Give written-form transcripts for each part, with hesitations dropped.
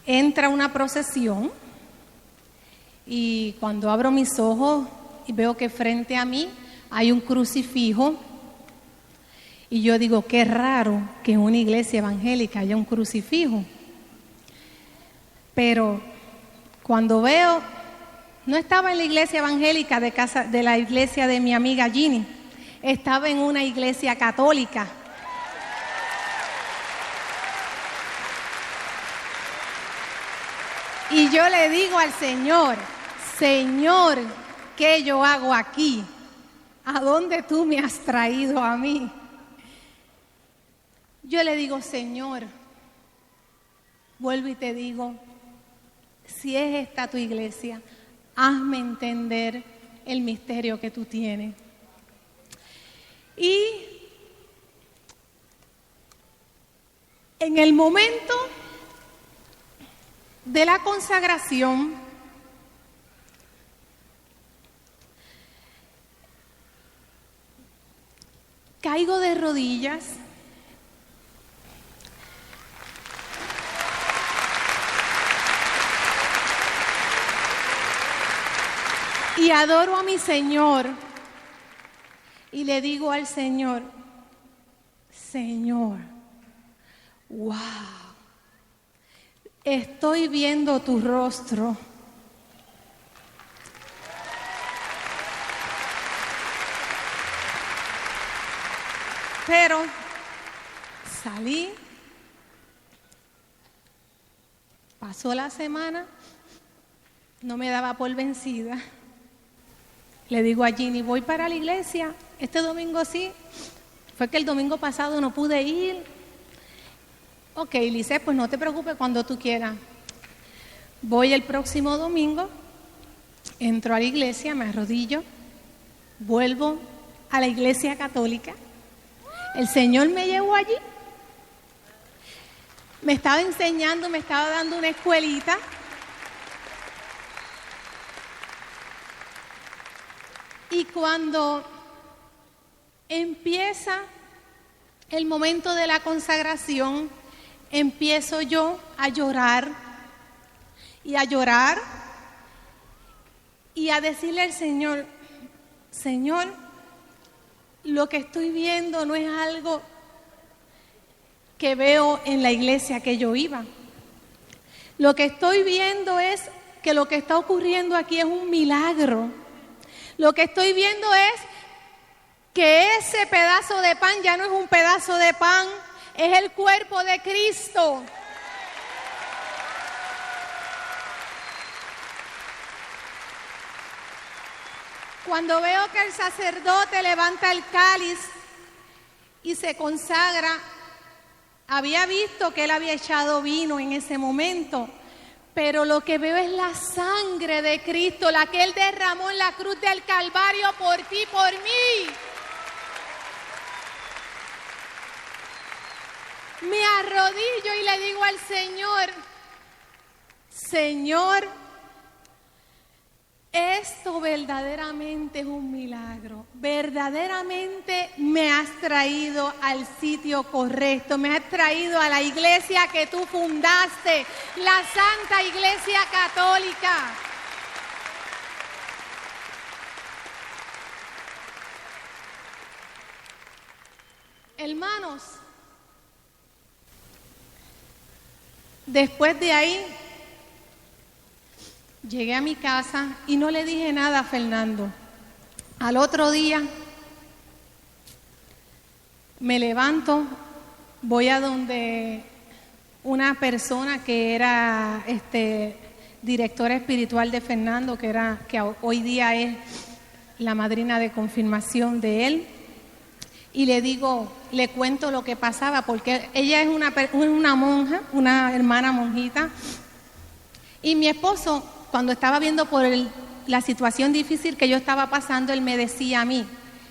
entra una procesión y cuando abro mis ojos y veo que frente a mí hay un crucifijo y yo digo, qué raro que en una iglesia evangélica haya un crucifijo. Pero cuando veo, no estaba en la iglesia evangélica de la iglesia de mi amiga Ginny, estaba en una iglesia católica. Y yo le digo al Señor, Señor, ¿qué yo hago aquí? ¿A dónde tú me has traído a mí? Yo le digo, Señor, vuelvo y te digo, si es esta tu iglesia, hazme entender el misterio que tú tienes. Y en el momento de la consagración, caigo de rodillas y adoro a mi Señor y le digo al Señor, Señor, wow, estoy viendo tu rostro. Pero salí, pasó la semana, no me daba por vencida. Le digo a Ginny, voy para la iglesia, este domingo sí, fue que el domingo pasado no pude ir. Ok, Lice, pues no te preocupes, cuando tú quieras. Voy el próximo domingo, entro a la iglesia, me arrodillo, vuelvo a la iglesia católica. El Señor me llevó allí, me estaba enseñando, me estaba dando una escuelita. Y cuando empieza el momento de la consagración, empiezo yo a llorar y a decirle al Señor, Señor, lo que estoy viendo no es algo que veo en la iglesia que yo iba. Lo que estoy viendo es que lo que está ocurriendo aquí es un milagro. Lo que estoy viendo es que ese pedazo de pan ya no es un pedazo de pan, es el cuerpo de Cristo. Cuando veo que el sacerdote levanta el cáliz y se consagra, había visto que él había echado vino en ese momento, pero lo que veo es la sangre de Cristo, la que él derramó en la cruz del Calvario por ti, por mí. Me arrodillo y le digo al Señor, Señor, esto verdaderamente es un milagro. Verdaderamente me has traído al sitio correcto. Me has traído a la iglesia que tú fundaste, la Santa Iglesia Católica. Hermanos, después de ahí, llegué a mi casa y no le dije nada a Fernando. Al otro día me levanto, voy a donde una persona que era directora espiritual de Fernando, que hoy día es la madrina de confirmación de él, y le digo, le cuento lo que pasaba, porque ella es una monja, una hermana monjita, y mi esposo, cuando estaba viendo por la situación difícil que yo estaba pasando, él me decía a mí,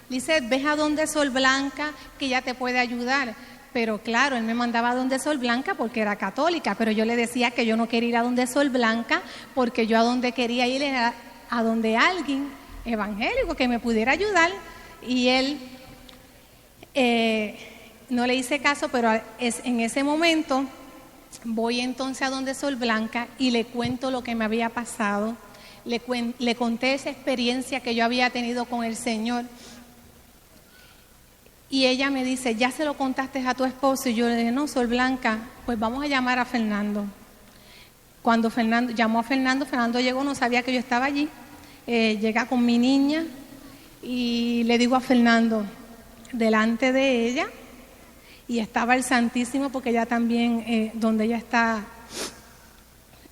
Lizeth, ves a donde Sol Blanca, que ella te puede ayudar. Pero claro, él me mandaba a donde Sol Blanca porque era católica, pero yo le decía que yo no quería ir a donde Sol Blanca porque yo a donde quería ir era a donde alguien evangélico que me pudiera ayudar. Y él no le hice caso, pero en ese momento Voy entonces a donde Sol Blanca y le cuento lo que me había pasado. Le conté esa experiencia que yo había tenido con el Señor. Y ella me dice, ¿ya se lo contaste a tu esposo? Y yo le dije, no, Sol Blanca, pues vamos a llamar a Fernando. Cuando Fernando llamó a Fernando, Fernando llegó, no sabía que yo estaba allí. Llega con mi niña y le digo a Fernando, delante de ella, y estaba el Santísimo, porque ella también, donde ella está,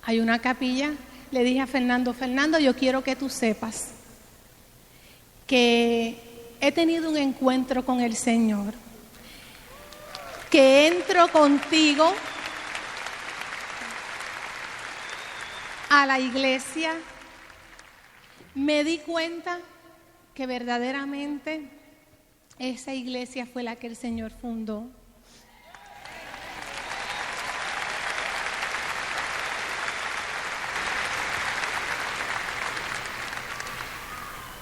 hay una capilla. Le dije a Fernando, Fernando, yo quiero que tú sepas que he tenido un encuentro con el Señor, que entro contigo a la iglesia. Me di cuenta que verdaderamente esa iglesia fue la que el Señor fundó.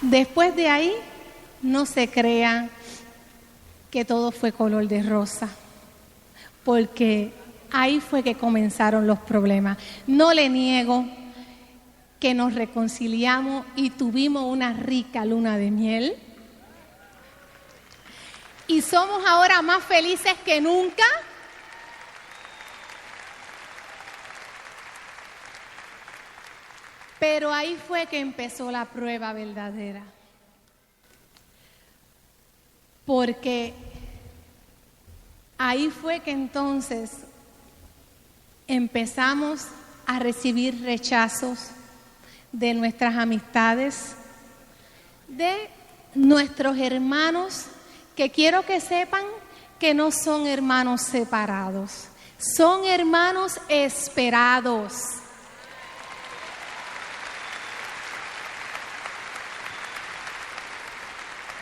Después de ahí, no se crea que todo fue color de rosa, porque ahí fue que comenzaron los problemas. No le niego que nos reconciliamos y tuvimos una rica luna de miel. Y somos ahora más felices que nunca. Pero ahí fue que empezó la prueba verdadera. Porque ahí fue que entonces empezamos a recibir rechazos de nuestras amistades, de nuestros hermanos, que quiero que sepan que no son hermanos separados, son hermanos esperados.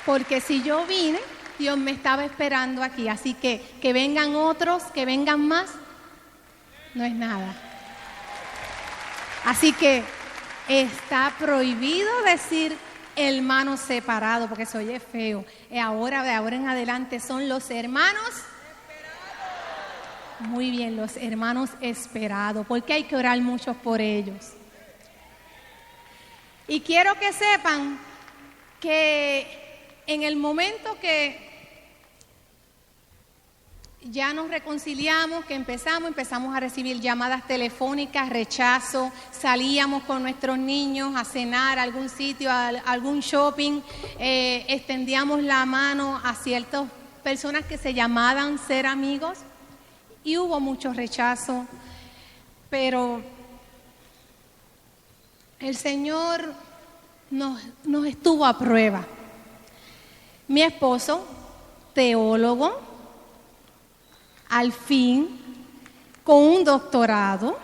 Porque si yo vine, Dios me estaba esperando aquí, así que vengan otros, que vengan más, no es nada. Así que está prohibido decir hermanos separados, porque se oye feo. De ahora en adelante son los hermanos esperados. Muy bien, los hermanos esperados, porque hay que orar mucho por ellos. Y quiero que sepan que en el momento que ya nos reconciliamos, que empezamos a recibir llamadas telefónicas, rechazo, salíamos con nuestros niños a cenar a algún sitio, a algún shopping, extendíamos la mano a ciertas personas que se llamaban ser amigos, y hubo mucho rechazo, pero el Señor nos estuvo a prueba. Mi esposo, teólogo, al fin, con un doctorado,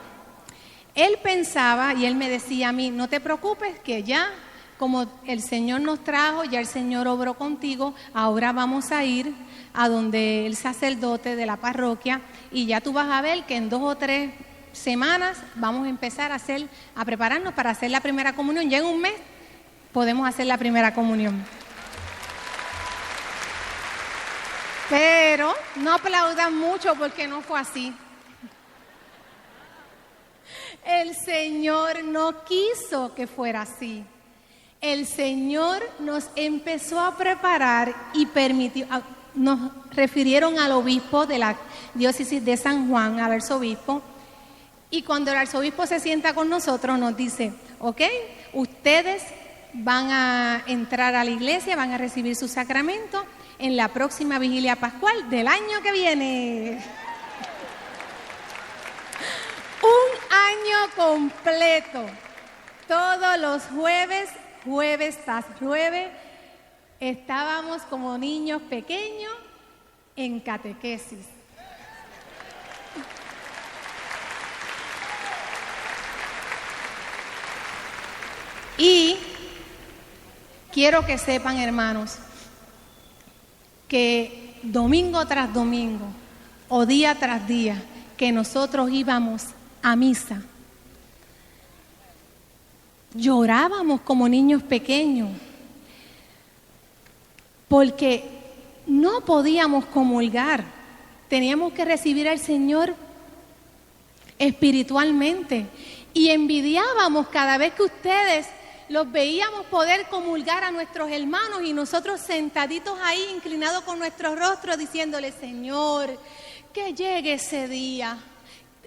él pensaba y él me decía a mí, no te preocupes que ya, como el Señor nos trajo, ya el Señor obró contigo, ahora vamos a ir a donde el sacerdote de la parroquia y ya tú vas a ver que en 2 o 3 semanas vamos a empezar a prepararnos para hacer la primera comunión. Ya en un mes podemos hacer la primera comunión. Pero no aplaudan mucho porque no fue así. El Señor no quiso que fuera así. El Señor nos empezó a preparar y permitió, nos refirieron al obispo de la diócesis de San Juan, al arzobispo, y cuando el arzobispo se sienta con nosotros nos dice, ok, ustedes van a entrar a la iglesia, van a recibir su sacramento en la próxima vigilia pascual del año que viene. Un año completo, todos los jueves tras jueves, estábamos como niños pequeños en catequesis. Y quiero que sepan, hermanos, que domingo tras domingo o día tras día que nosotros íbamos a misa, llorábamos como niños pequeños porque no podíamos comulgar, teníamos que recibir al Señor espiritualmente. Y envidiábamos cada vez que ustedes los veíamos poder comulgar a nuestros hermanos y nosotros sentaditos ahí, inclinados con nuestros rostros, diciéndole: Señor, que llegue ese día.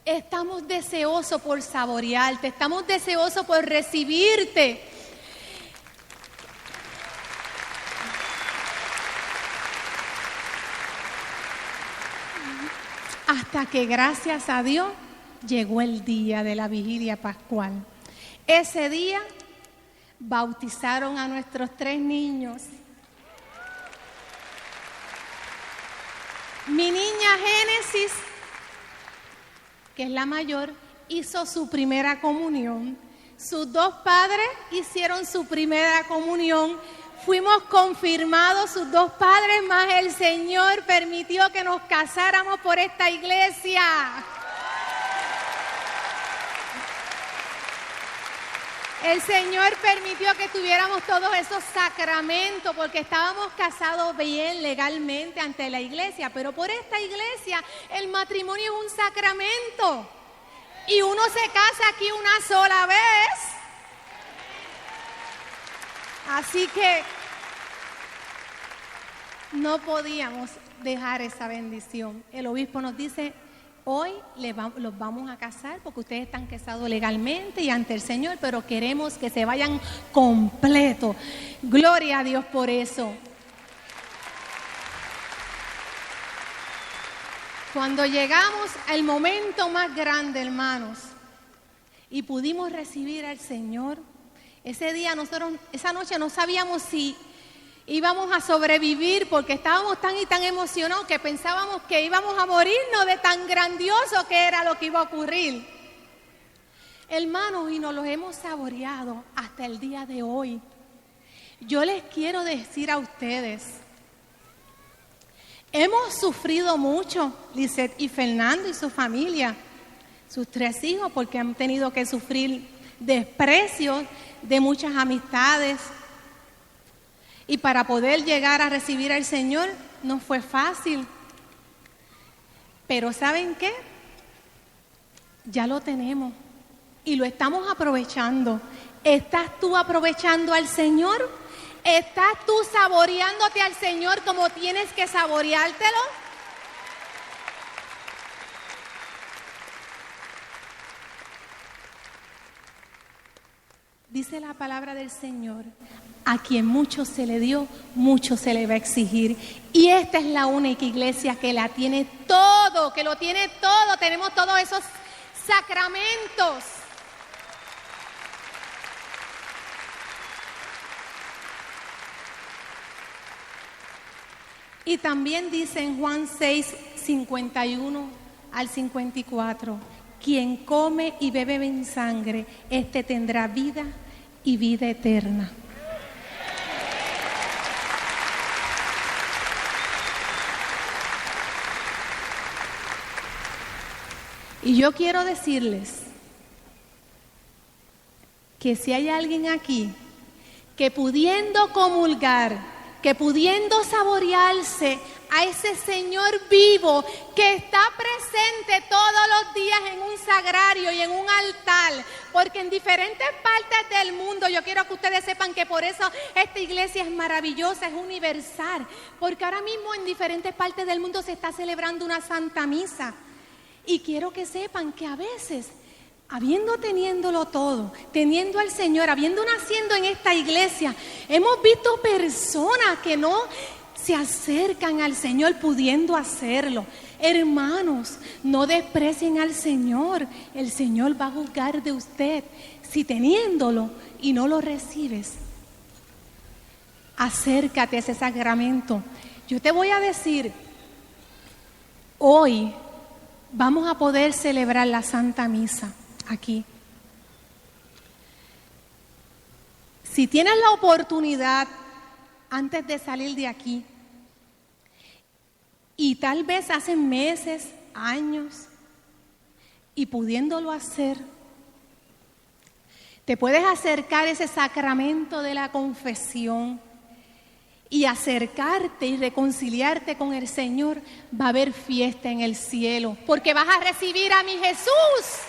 Estamos deseosos por saborearte, estamos deseosos por recibirte. Hasta que, gracias a Dios, llegó el día de la vigilia pascual. Ese día bautizaron a nuestros 3 niños. Mi niña Génesis, que es la mayor, hizo su primera comunión. Sus 2 padres hicieron su primera comunión. Fuimos confirmados sus 2 padres, más el Señor permitió que nos casáramos por esta iglesia. El Señor permitió que tuviéramos todos esos sacramentos porque estábamos casados bien legalmente ante la iglesia, pero por esta iglesia el matrimonio es un sacramento y uno se casa aquí una sola vez. Así que no podíamos dejar esa bendición. El obispo nos dice: hoy los vamos a casar porque ustedes están casados legalmente y ante el Señor, pero queremos que se vayan completos. Gloria a Dios por eso. Cuando llegamos al momento más grande, hermanos, y pudimos recibir al Señor, ese día esa noche no sabíamos si íbamos a sobrevivir porque estábamos tan y tan emocionados que pensábamos que íbamos a morirnos de tan grandioso que era lo que iba a ocurrir. Hermanos, y nos los hemos saboreado hasta el día de hoy. Yo les quiero decir a ustedes, hemos sufrido mucho, Lisette y Fernando y su familia, sus 3 hijos, porque han tenido que sufrir desprecios de muchas amistades. Y para poder llegar a recibir al Señor no fue fácil. Pero ¿saben qué? Ya lo tenemos y lo estamos aprovechando. ¿Estás tú aprovechando al Señor? ¿Estás tú saboreándote al Señor como tienes que saboreártelo? Dice la palabra del Señor: a quien mucho se le dio, mucho se le va a exigir. Y esta es la única iglesia que la tiene todo, que lo tiene todo. Tenemos todos esos sacramentos. Y también dice en Juan 6, 51 al 54, quien come y bebe mi sangre, este tendrá vida y vida eterna. Y yo quiero decirles que si hay alguien aquí que pudiendo comulgar, que pudiendo saborearse a ese Señor vivo que está presente todos los días en un sagrario y en un altar, porque en diferentes partes del mundo, yo quiero que ustedes sepan que por eso esta iglesia es maravillosa, es universal, porque ahora mismo en diferentes partes del mundo se está celebrando una Santa Misa. Y quiero que sepan que a veces, teniéndolo todo, teniendo al Señor, habiendo naciendo en esta iglesia, hemos visto personas que no se acercan al Señor pudiendo hacerlo. Hermanos, no desprecien al Señor. El Señor va a juzgar de usted si teniéndolo y no lo recibes. Acércate a ese sacramento. Yo te voy a decir, hoy vamos a poder celebrar la Santa Misa aquí. Si tienes la oportunidad antes de salir de aquí, y tal vez hace meses, años, y pudiéndolo hacer, te puedes acercar a ese sacramento de la confesión y acercarte y reconciliarte con el Señor, va a haber fiesta en el cielo, porque vas a recibir a mi Jesús.